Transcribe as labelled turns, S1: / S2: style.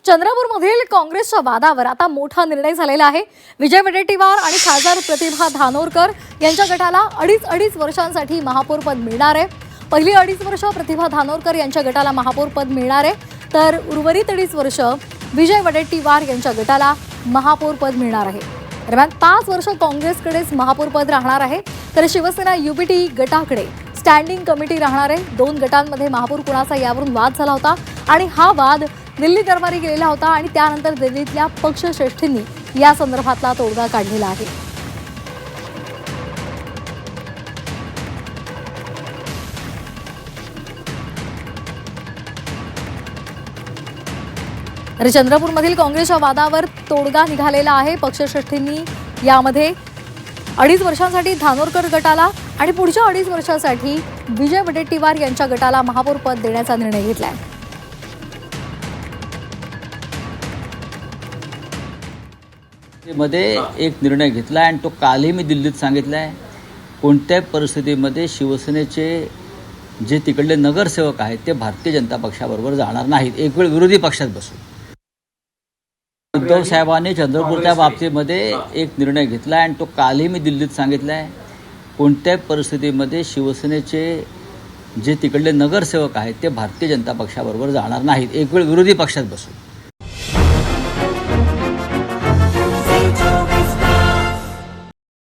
S1: चंद्रपूरमधील काँग्रेसच्या वादावर आता मोठा निर्णय झालेला आहे। विजय वडेट्टीवार आणि खासदार प्रतिभा धानोरकर यांच्या गटाला अडीच वर्षांसाठी महापौर पद मिळणार आहे। पहिली 2.5 वर्ष प्रतिभा धानोरकर यांच्या गटाला महापौर पद मिळणार आहे, तर उर्वरित 2.5 वर्ष विजय वडेट्टीवार यांच्या गटाला महापौर पद मिळणार आहे। दरम्यान 5 वर्ष काँग्रेसकडेच महापौर पद राहणार आहे, तर शिवसेना युपीटी गटाकडे स्टँडिंग कमिटी राहणार आहे। 2 गटांमध्ये महापौर कुणाचा यावरून वाद झाला होता आणि हा वाद दिल्ली दरबारी गेलेला होता आणि त्यानंतर दिल्लीतल्या पक्षश्रेष्ठींनी या संदर्भातला तोडगा काढलेला आहे। तर चंद्रपूरमधील काँग्रेसच्या वादावर तोडगा निघालेला आहे। पक्षश्रेष्ठींनी यामध्ये 2.5 वर्षांसाठी धानोरकर गटाला आणि पुढच्या 2.5 वर्षांसाठी विजय वडेट्टीवार यांच्या गटाला महापौर पद देण्याचा निर्णय घेतलाय।
S2: मध्ये एक निर्णय घेतला आणि तो कालही मी दिल्लीत सांगितलाय। कोणत्याही परिस्थितीमध्ये शिवसेनेचे जे तिकडले नगरसेवक आहेत ते भारतीय जनता पक्षाबरोबर जाणार नाहीत, एक वेळ विरोधी पक्षात बसून। उद्धव साहेबांनी चंद्रपूरच्या बाबतीमध्ये एक निर्णय घेतला आणि तो कालही मी दिल्लीत सांगितलाय। कोणत्याही परिस्थितीमध्ये शिवसेनेचे जे तिकडले नगरसेवक आहेत ते भारतीय जनता पक्षाबरोबर जाणार नाहीत, एक वेळ विरोधी पक्षात बसून।